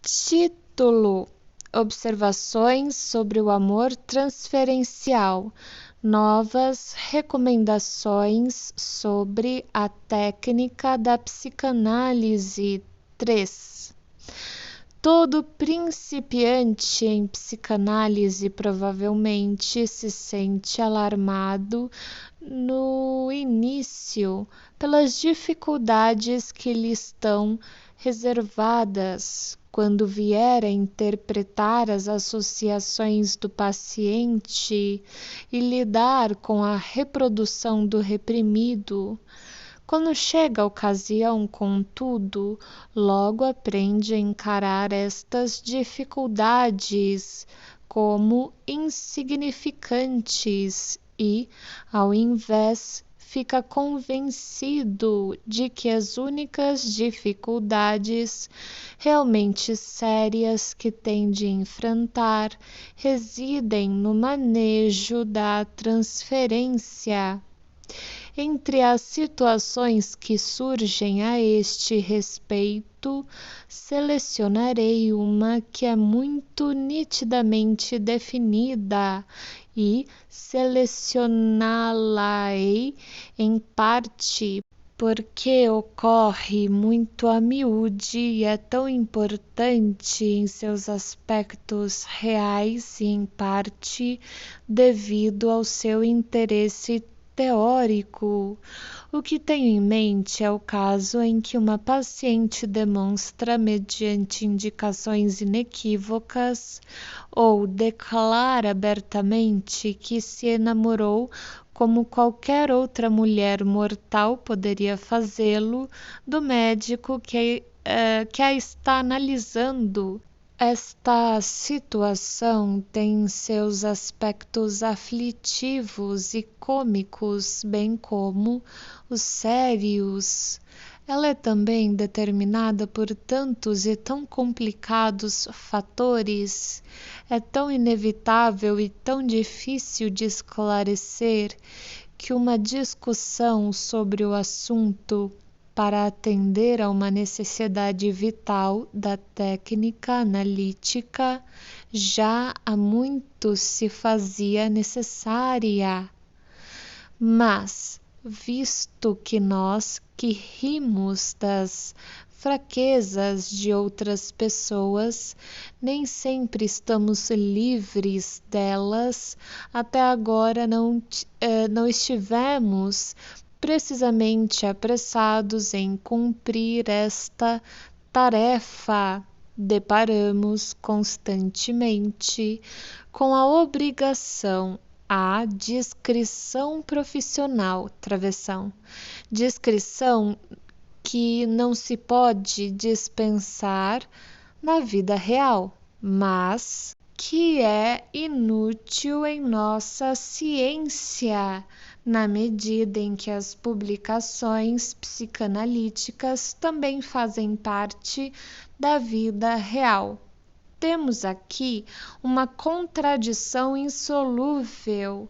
Título: Observações sobre o amor transferencial. Novas recomendações sobre a técnica da psicanálise. 3. Todo principiante em psicanálise provavelmente se sente alarmado no início pelas dificuldades que lhe estão reservadas quando vier a interpretar as associações do paciente e lidar com a reprodução do reprimido. Quando chega a ocasião, contudo, logo aprende a encarar estas dificuldades como insignificantes e, ao invés, fica convencido de que as únicas dificuldades realmente sérias que tem de enfrentar residem no manejo da transferência. Entre as situações que surgem a este respeito, selecionarei uma que é muito nitidamente definida e selecioná-la-ei em parte porque ocorre muito a miúde e é tão importante em seus aspectos reais e em parte devido ao seu interesse teórico. O que tenho em mente é o caso em que uma paciente demonstra, mediante indicações inequívocas, ou declara abertamente que se enamorou como qualquer outra mulher mortal poderia fazê-lo, do médico que a está analisando. Esta situação tem seus aspectos aflitivos e cômicos, bem como os sérios. Ela é também determinada por tantos e tão complicados fatores, é tão inevitável e tão difícil de esclarecer, que uma discussão sobre o assunto para atender a uma necessidade vital da técnica analítica já há muito se fazia necessária. Mas, visto que nós que rimos das fraquezas de outras pessoas, nem sempre estamos livres delas, até agora não estivemos precisamente apressados em cumprir esta tarefa. Deparamos constantemente com a obrigação à discrição profissional, travessão, discrição que não se pode dispensar na vida real, mas que é inútil em nossa ciência, na medida em que as publicações psicanalíticas também fazem parte da vida real. Temos aqui uma contradição insolúvel.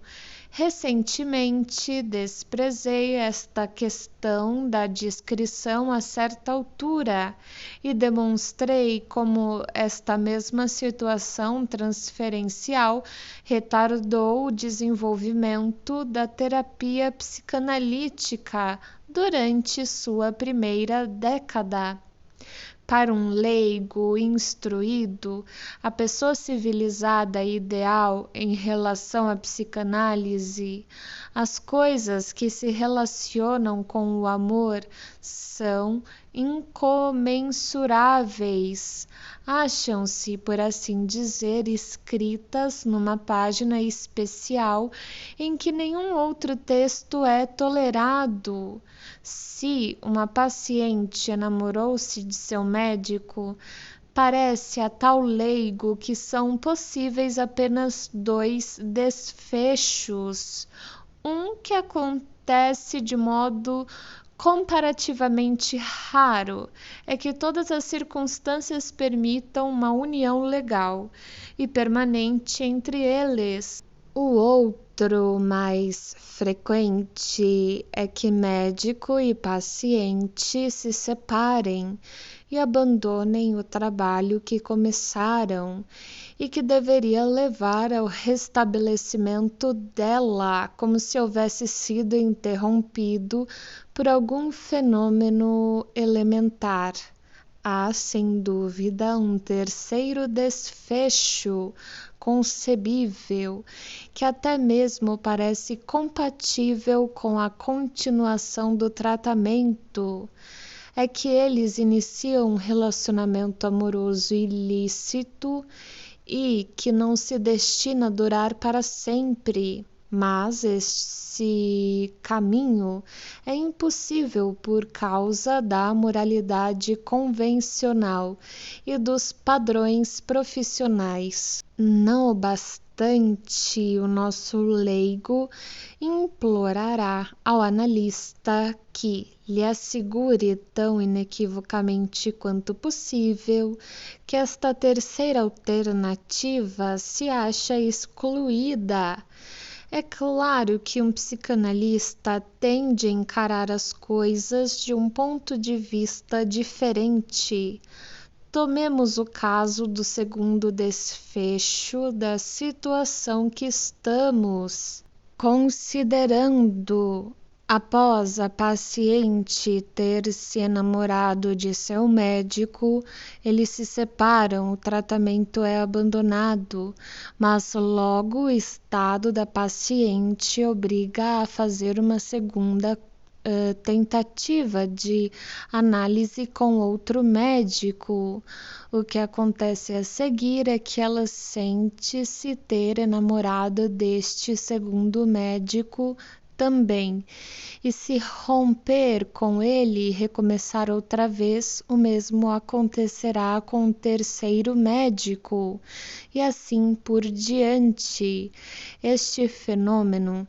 Recentemente desprezei esta questão da discrição a certa altura e demonstrei como esta mesma situação transferencial retardou o desenvolvimento da terapia psicanalítica durante sua primeira década. Para um leigo instruído, a pessoa civilizada e ideal em relação à psicanálise, as coisas que se relacionam com o amor são incomensuráveis. Acham-se, por assim dizer, escritas numa página especial em que nenhum outro texto é tolerado. Se uma paciente enamorou-se de seu médico, parece a tal leigo que são possíveis apenas dois desfechos. Um que acontece de modo comparativamente raro é que todas as circunstâncias permitam uma união legal e permanente entre eles. O outro, mais frequente, é que médico e paciente se separem e abandonem o trabalho que começaram e que deveria levar ao restabelecimento dela, como se houvesse sido interrompido por algum fenômeno elementar. Há, sem dúvida, um terceiro desfecho concebível, que até mesmo parece compatível com a continuação do tratamento. É que eles iniciam um relacionamento amoroso ilícito e que não se destina a durar para sempre. Mas esse caminho é impossível por causa da moralidade convencional e dos padrões profissionais. Não obstante, o nosso leigo implorará ao analista que lhe assegure tão inequivocamente quanto possível que esta terceira alternativa se acha excluída. É claro que um psicanalista tende a encarar as coisas de um ponto de vista diferente. Tomemos o caso do segundo desfecho da situação que estamos considerando. Após a paciente ter se enamorado de seu médico, eles se separam, o tratamento é abandonado, mas logo o estado da paciente obriga a fazer uma segunda tentativa de análise com outro médico. O que acontece a seguir é que ela sente-se ter enamorado deste segundo médico também, e se romper com ele e recomeçar outra vez, o mesmo acontecerá com o terceiro médico, e assim por diante. Este fenômeno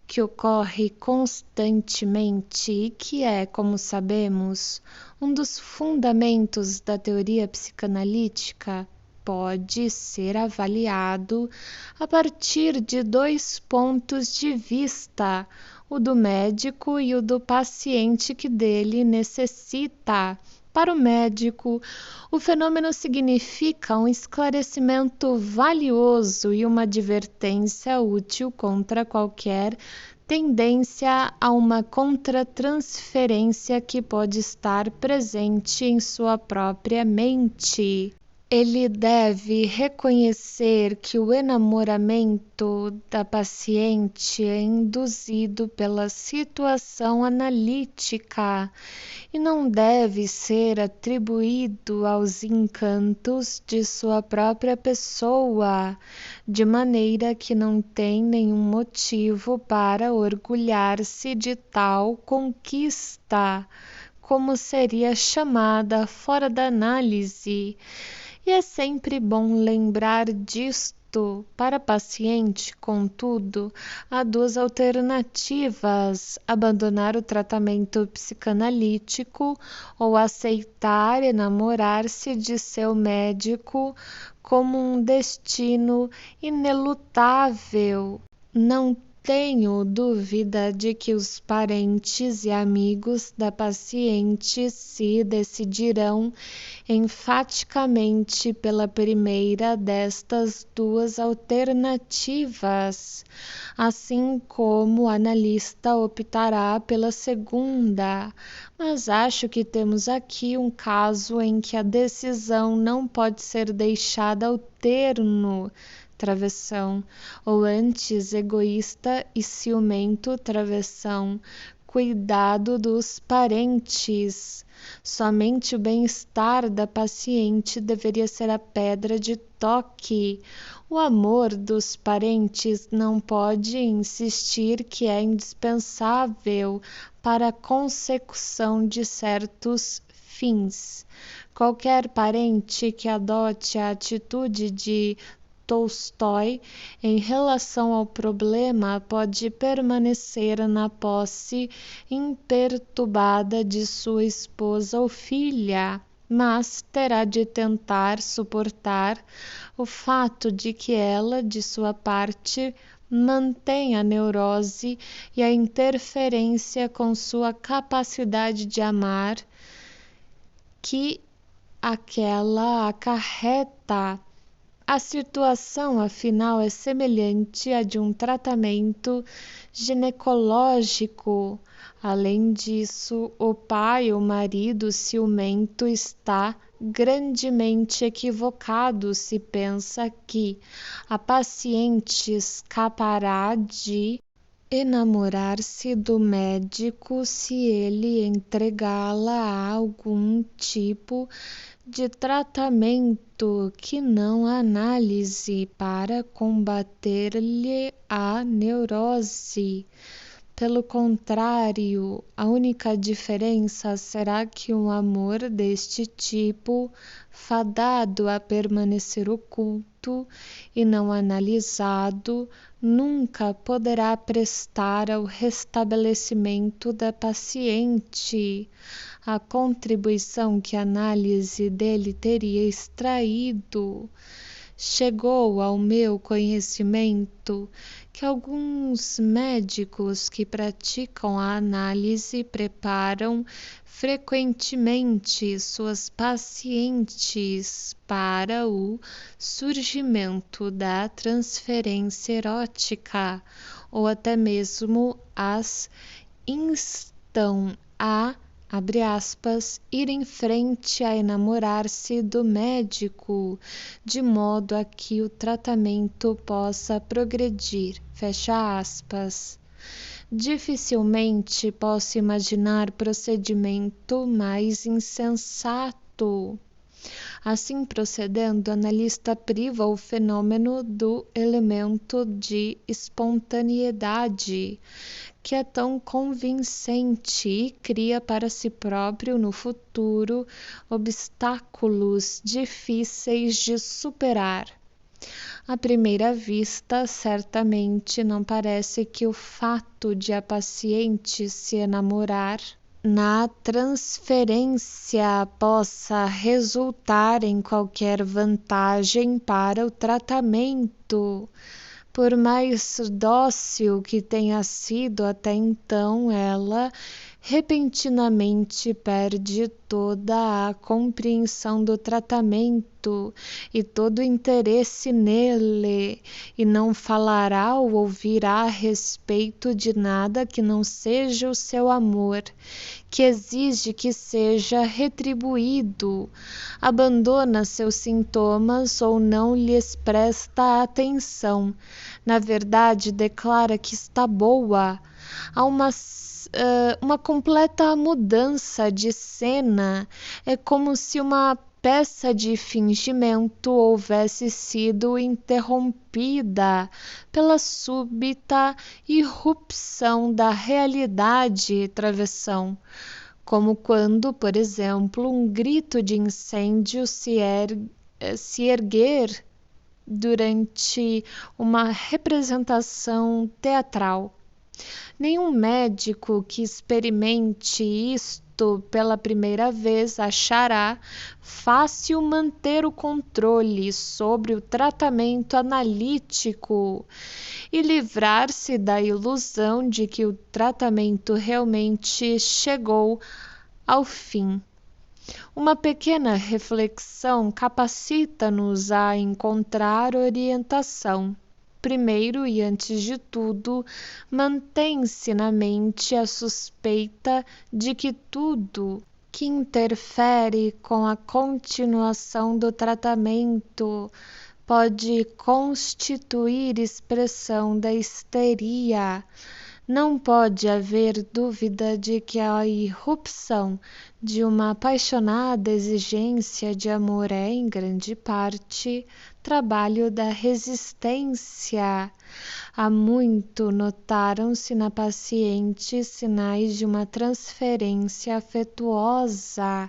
que ocorre constantemente e que é, como sabemos, um dos fundamentos da teoria psicanalítica, pode ser avaliado a partir de 2 pontos de vista, o do médico e o do paciente que dele necessita. Para o médico, o fenômeno significa um esclarecimento valioso e uma advertência útil contra qualquer tendência a uma contratransferência que pode estar presente em sua própria mente. Ele deve reconhecer que o enamoramento da paciente é induzido pela situação analítica e não deve ser atribuído aos encantos de sua própria pessoa, de maneira que não tem nenhum motivo para orgulhar-se de tal conquista, como seria chamada fora da análise. E é sempre bom lembrar disto. Para a paciente, contudo, há 2 alternativas: abandonar o tratamento psicanalítico ou aceitar enamorar-se de seu médico como um destino inelutável. Não tenho dúvida de que os parentes e amigos da paciente se decidirão enfaticamente pela primeira destas 2 alternativas, assim como o analista optará pela segunda. Mas acho que temos aqui um caso em que a decisão não pode ser deixada ao terno, travessão, ou antes egoísta e ciumento, travessão. Cuidado dos parentes. Somente o bem-estar da paciente deveria ser a pedra de toque. O amor dos parentes não pode insistir que é indispensável para a consecução de certos fins. Qualquer parente que adote a atitude de Tolstói em relação ao problema pode permanecer na posse imperturbada de sua esposa ou filha, mas terá de tentar suportar o fato de que ela, de sua parte, mantém a neurose e a interferência com sua capacidade de amar, que aquela acarreta. A situação, afinal, é semelhante à de um tratamento ginecológico. Além disso, o pai ou marido ciumento está grandemente equivocado se pensa que a paciente escapará de enamorar-se do médico se ele entregá-la a algum tipo de tratamento que não análise para combater-lhe a neurose. Pelo contrário, a única diferença será que um amor deste tipo, fadado a permanecer oculto e não analisado, nunca poderá prestar ao restabelecimento da paciente a contribuição que a análise dele teria extraído. Chegou ao meu conhecimento que alguns médicos que praticam a análise preparam frequentemente suas pacientes para o surgimento da transferência erótica, ou até mesmo as instam a abre aspas, ir em frente a enamorar-se do médico, de modo a que o tratamento possa progredir, fecha aspas. Dificilmente posso imaginar procedimento mais insensato. Assim procedendo, o analista priva o fenômeno do elemento de espontaneidade, que é tão convincente e cria para si próprio no futuro obstáculos difíceis de superar. À primeira vista, certamente não parece que o fato de a paciente se enamorar na transferência possa resultar em qualquer vantagem para o tratamento. Por mais dócil que tenha sido até então, ela repentinamente perde toda a compreensão do tratamento e todo o interesse nele, e não falará ou ouvirá a respeito de nada que não seja o seu amor, que exige que seja retribuído, abandona seus sintomas ou não lhes presta atenção. Na verdade, declara que está boa. Há uma completa mudança de cena. É como se uma peça de fingimento houvesse sido interrompida pela súbita irrupção da realidade travessão, como quando, por exemplo, um grito de incêndio se erguer durante uma representação teatral. Nenhum médico que experimente isto pela primeira vez achará fácil manter o controle sobre o tratamento analítico e livrar-se da ilusão de que o tratamento realmente chegou ao fim. Uma pequena reflexão capacita-nos a encontrar orientação. Primeiro e antes de tudo, mantém-se na mente a suspeita de que tudo que interfere com a continuação do tratamento pode constituir expressão da histeria. Não pode haver dúvida de que a irrupção de uma apaixonada exigência de amor é, em grande parte, trabalho da resistência. Há muito notaram-se na paciente sinais de uma transferência afetuosa,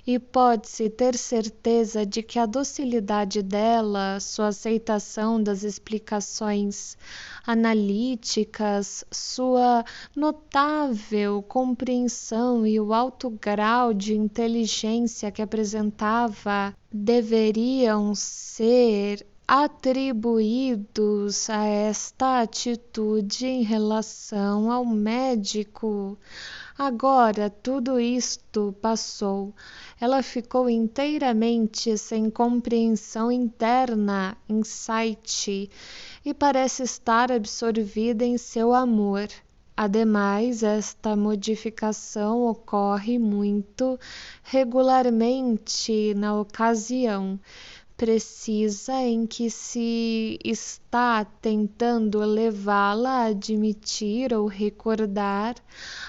e pode-se ter certeza de que a docilidade dela, sua aceitação das explicações analíticas, sua notável compreensão e o alto grau de inteligência que apresentava deveriam ser atribuídos a esta atitude em relação ao médico. Agora tudo isto passou. Ela ficou inteiramente sem compreensão interna, insight, e parece estar absorvida em seu amor. Ademais, esta modificação ocorre muito regularmente na ocasião precisa em que se está tentando levá-la a admitir ou recordar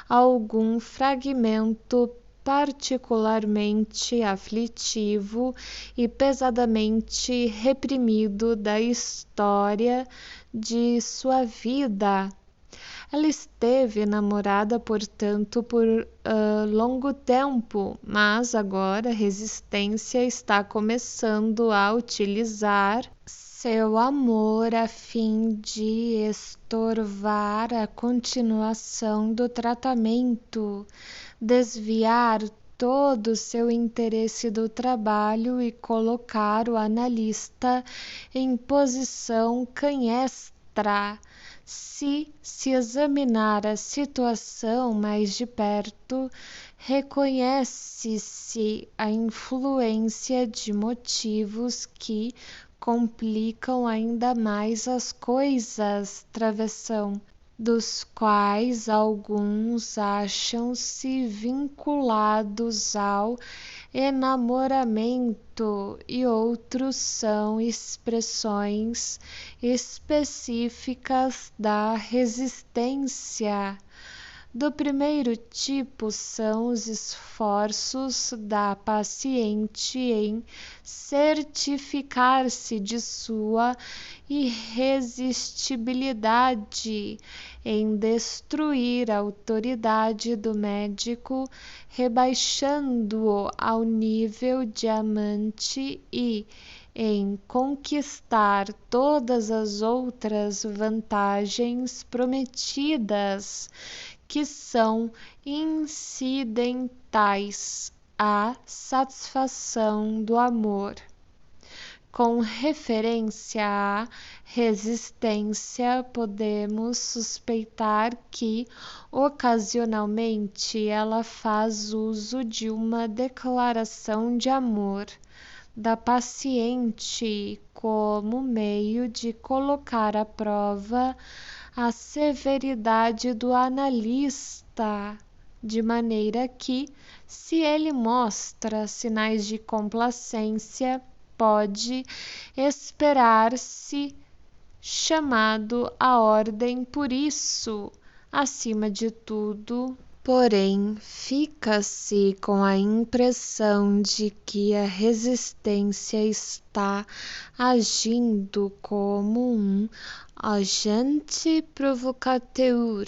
algum fragmento particularmente aflitivo e pesadamente reprimido da história de sua vida. Ela esteve namorada, portanto, por longo tempo, mas agora a resistência está começando a utilizar seu amor a fim de estorvar a continuação do tratamento, desviar todo o seu interesse do trabalho e colocar o analista em posição canhestra. Se examinar a situação mais de perto, reconhece-se a influência de motivos que complicam ainda mais as coisas, travessão, dos quais alguns acham-se vinculados ao enamoramento e outros são expressões específicas da resistência. Do primeiro tipo são os esforços da paciente em certificar-se de sua irresistibilidade, em destruir a autoridade do médico, rebaixando-o ao nível de amante e em conquistar todas as outras vantagens prometidas, que são incidentais à satisfação do amor. Com referência à resistência, podemos suspeitar que, ocasionalmente, ela faz uso de uma declaração de amor da paciente como meio de colocar à prova a severidade do analista, de maneira que, se ele mostra sinais de complacência, pode esperar-se chamado à ordem por isso. Acima de tudo, porém, fica-se com a impressão de que a resistência está agindo como um agente provocateur.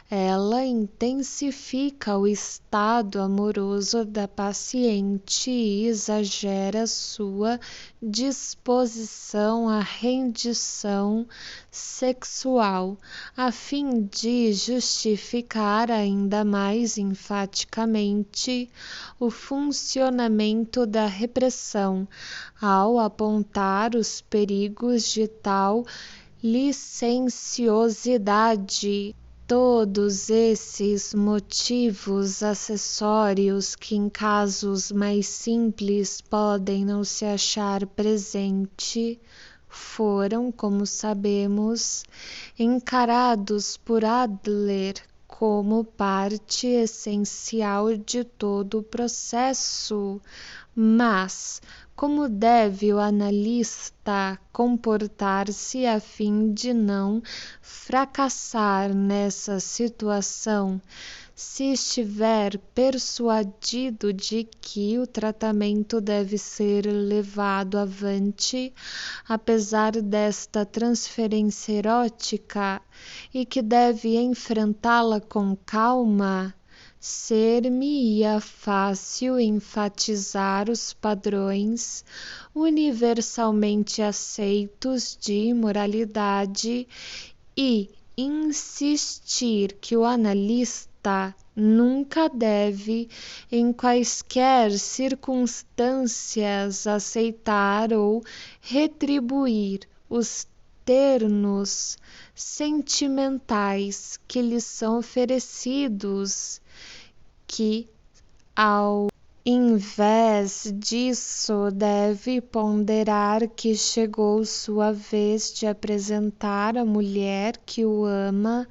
Ela intensifica o estado amoroso da paciente e exagera sua disposição à rendição sexual, a fim de justificar ainda mais enfaticamente o funcionamento da repressão, ao apontar os perigos de tal licenciosidade. Todos esses motivos acessórios que em casos mais simples podem não se achar presente, foram, como sabemos, encarados por Adler como parte essencial de todo o processo. Mas como deve o analista comportar-se a fim de não fracassar nessa situação? Se estiver persuadido de que o tratamento deve ser levado avante, apesar desta transferência erótica, e que deve enfrentá-la com calma, ser-me-ia fácil enfatizar os padrões universalmente aceitos de moralidade e insistir que o analista nunca deve, em quaisquer circunstâncias, aceitar ou retribuir os ternos sentimentais que lhes são oferecidos, que ao invés disso deve ponderar que chegou sua vez de apresentar à mulher que o ama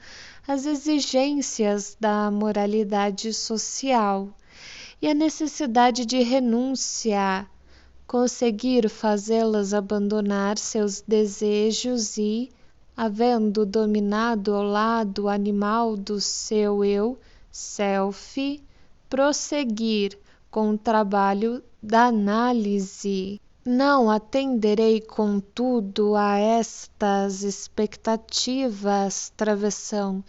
as exigências da moralidade social e a necessidade de renúncia, conseguir fazê-las abandonar seus desejos e, havendo dominado o lado animal do seu eu, self, prosseguir com o trabalho da análise. Não atenderei, contudo, a estas expectativas, travessão,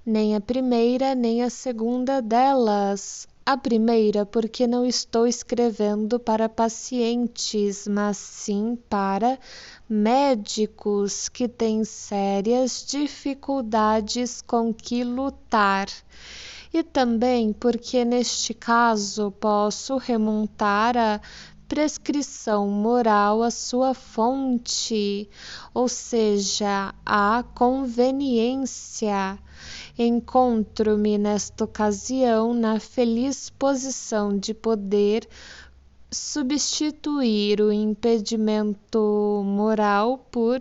nem a primeira nem a segunda delas. A primeira, porque não estou escrevendo para pacientes, mas sim para médicos que têm sérias dificuldades com que lutar. E também porque neste caso posso remontar a prescrição moral à sua fonte, ou seja, à conveniência. Encontro-me nesta ocasião na feliz posição de poder substituir o impedimento moral por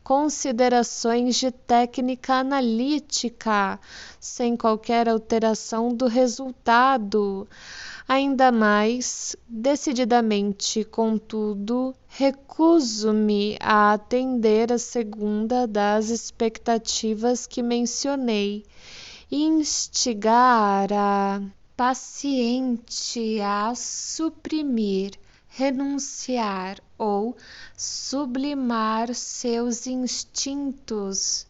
considerações de técnica analítica, sem qualquer alteração do resultado. Ainda mais decididamente, contudo, recuso-me a atender a segunda das expectativas que mencionei, instigar a paciente a suprimir, renunciar ou sublimar seus instintos.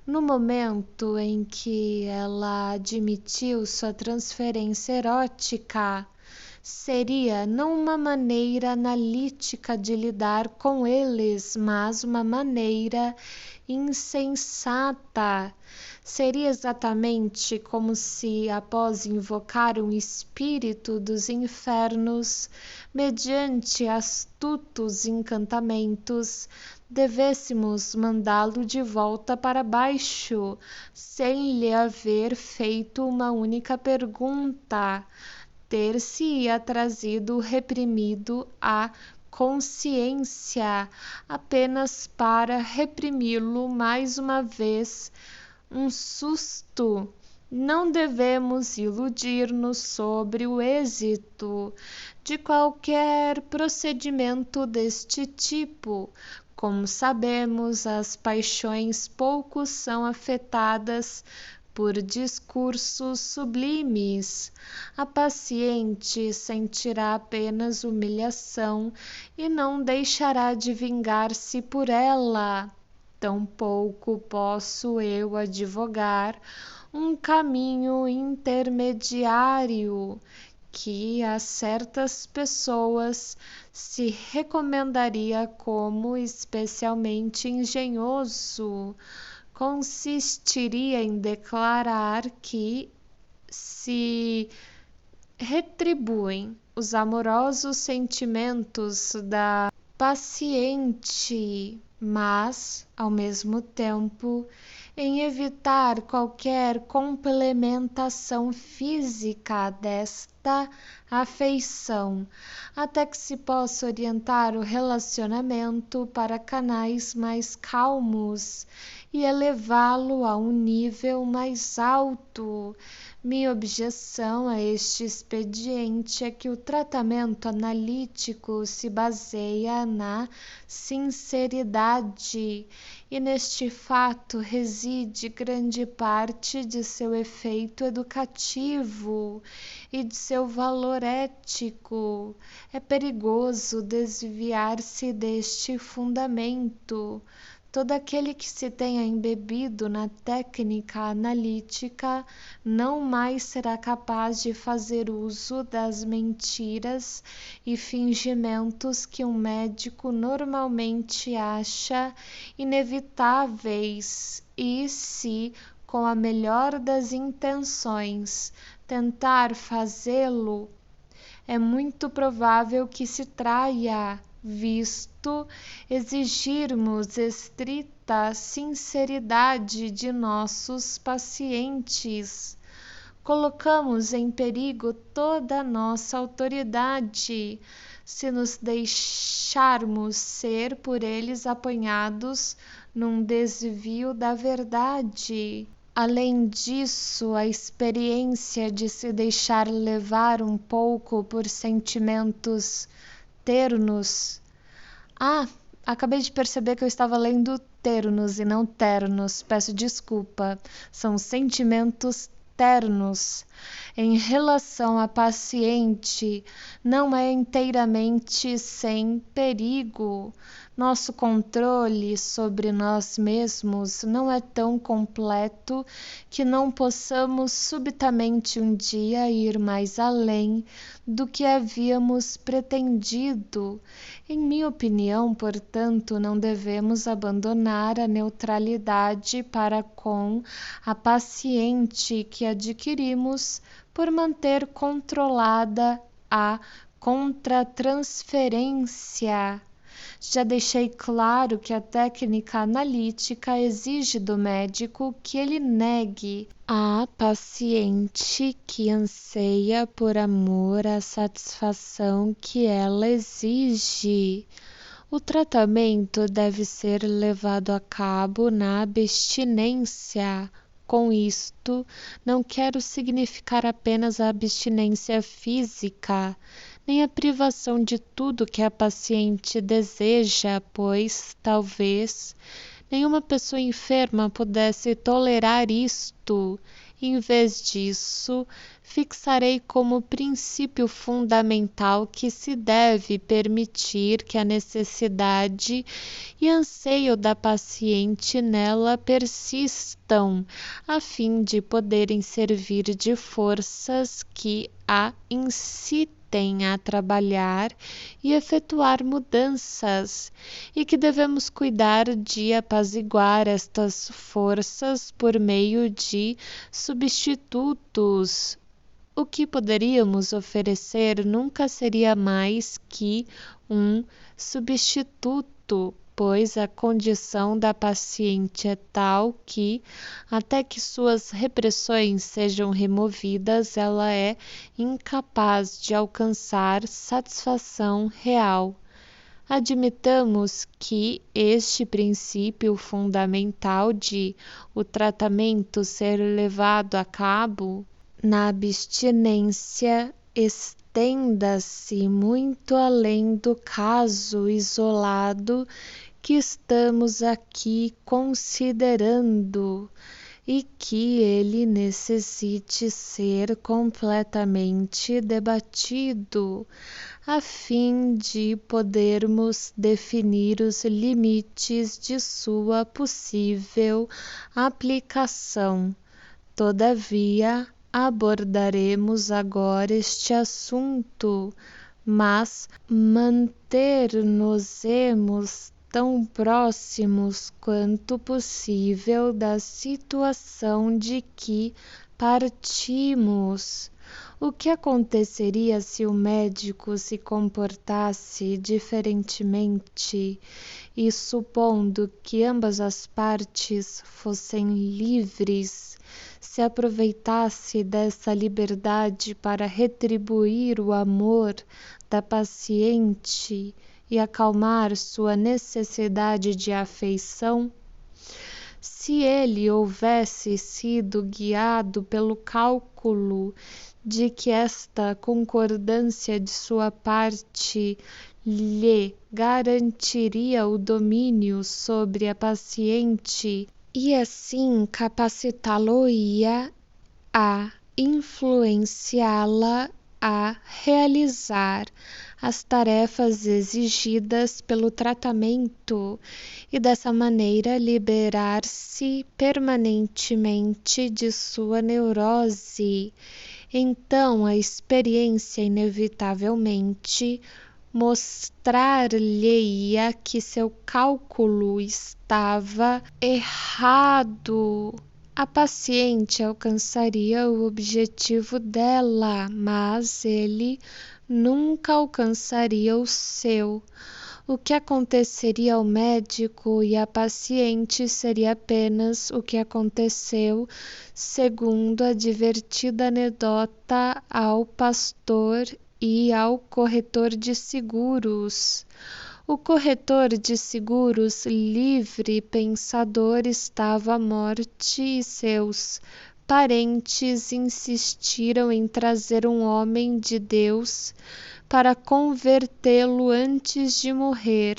No momento em que ela admitiu sua transferência erótica, seria não uma maneira analítica de lidar com eles, mas uma maneira insensata. Seria exatamente como se, após invocar um espírito dos infernos, mediante astutos encantamentos, devêssemos mandá-lo de volta para baixo, sem lhe haver feito uma única pergunta, ter-se-ia trazido reprimido à consciência, apenas para reprimi-lo mais uma vez. Um susto. Não devemos iludir-nos sobre o êxito de qualquer procedimento deste tipo. Como sabemos, as paixões pouco são afetadas por discursos sublimes. A paciente sentirá apenas humilhação e não deixará de vingar-se por ela. Tampouco posso eu advogar um caminho intermediário que a certas pessoas se recomendaria como especialmente engenhoso. Consistiria em declarar que se retribuem os amorosos sentimentos da paciente, mas, ao mesmo tempo, em evitar qualquer complementação física desta afeição, até que se possa orientar o relacionamento para canais mais calmos e elevá-lo a um nível mais alto. Minha objeção a este expediente é que o tratamento analítico se baseia na sinceridade, e neste fato reside grande parte de seu efeito educativo e de seu valor ético. É perigoso desviar-se deste fundamento. Todo aquele que se tenha embebido na técnica analítica não mais será capaz de fazer uso das mentiras e fingimentos que um médico normalmente acha inevitáveis, e se, com a melhor das intenções, tentar fazê-lo, é muito provável que se traia. visto exigirmos estrita sinceridade de nossos pacientes. Colocamos em perigo toda a nossa autoridade se nos deixarmos ser por eles apanhados num desvio da verdade. Além disso, a experiência de se deixar levar um pouco por sentimentos ternos. Acabei de perceber que eu estava lendo ternos e não ternos. Peço desculpa. São sentimentos ternos em relação à paciente não é inteiramente sem perigo. Nosso controle sobre nós mesmos não é tão completo que não possamos subitamente um dia ir mais além do que havíamos pretendido. Em minha opinião, portanto, não devemos abandonar a neutralidade para com a paciente que adquirimos por manter controlada a contratransferência. Já deixei claro que a técnica analítica exige do médico que ele negue à paciente que anseia por amor a satisfação que ela exige. O tratamento deve ser levado a cabo na abstinência. Com isto, não quero significar apenas a abstinência física, nem a privação de tudo que a paciente deseja, pois, talvez, nenhuma pessoa enferma pudesse tolerar isto. Em vez disso, fixarei como princípio fundamental que se deve permitir que a necessidade e anseio da paciente nela persistam, a fim de poderem servir de forças que a incitem a trabalhar e efetuar mudanças, e que devemos cuidar de apaziguar estas forças por meio de substitutos. O que poderíamos oferecer nunca seria mais que um substituto, pois a condição da paciente é tal que, até que suas repressões sejam removidas, ela é incapaz de alcançar satisfação real. Admitamos que este princípio fundamental de o tratamento ser levado a cabo na abstinência estenda-se muito além do caso isolado que estamos aqui considerando e que ele necessite ser completamente debatido, a fim de podermos definir os limites de sua possível aplicação. Todavia, abordaremos agora este assunto, mas manter-nos-emos tão próximos quanto possível da situação de que partimos. O que aconteceria se o médico se comportasse diferentemente e, supondo que ambas as partes fossem livres, se aproveitasse dessa liberdade para retribuir o amor da paciente e acalmar sua necessidade de afeição? Se ele houvesse sido guiado pelo cálculo de que esta concordância de sua parte lhe garantiria o domínio sobre a paciente e assim capacitá-lo-ia a influenciá-la a realizar as tarefas exigidas pelo tratamento e dessa maneira liberar-se permanentemente de sua neurose. Então a experiência inevitavelmente mostrar-lhe-ia que seu cálculo estava errado. A paciente alcançaria o objetivo dela, mas ele nunca alcançaria o seu. O que aconteceria ao médico e à paciente seria apenas o que aconteceu, segundo a divertida anedota, ao pastor e ao corretor de seguros. O corretor de seguros, livre pensador, estava à morte e seus parentes insistiram em trazer um homem de Deus para convertê-lo antes de morrer.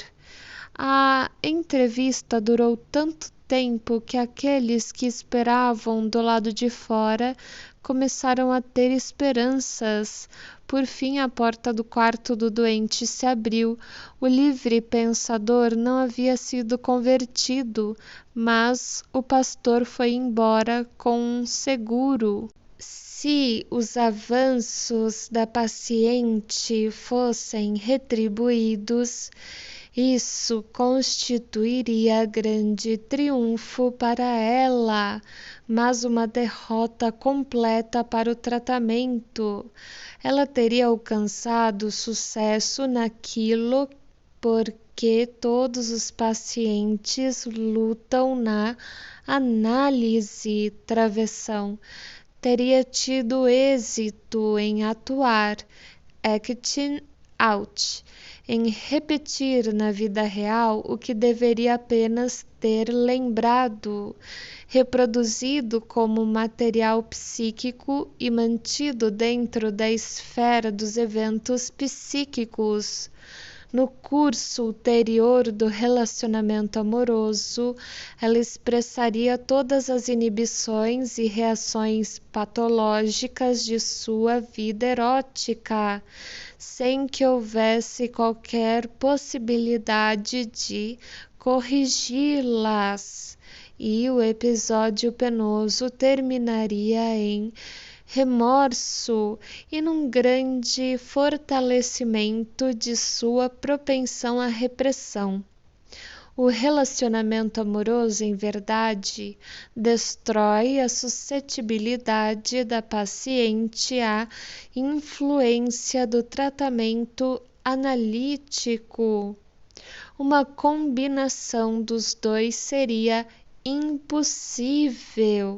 A entrevista durou tanto tempo que aqueles que esperavam do lado de fora começaram a ter esperanças. Por fim, a porta do quarto do doente se abriu. O livre pensador não havia sido convertido, mas o pastor foi embora com um seguro. Se os avanços da paciente fossem retribuídos, isso constituiria grande triunfo para ela, mas uma derrota completa para o tratamento. Ela teria alcançado sucesso naquilo porque todos os pacientes lutam na análise travessão. Teria tido êxito em atuar, acting out, em repetir na vida real o que deveria apenas ter lembrado, reproduzido como material psíquico e mantido dentro da esfera dos eventos psíquicos. No curso ulterior do relacionamento amoroso, ela expressaria todas as inibições e reações patológicas de sua vida erótica, sem que houvesse qualquer possibilidade de corrigi-las, e o episódio penoso terminaria em remorso e num grande fortalecimento de sua propensão à repressão. O relacionamento amoroso, em verdade, destrói a suscetibilidade da paciente à influência do tratamento analítico. Uma combinação dos dois seria impossível.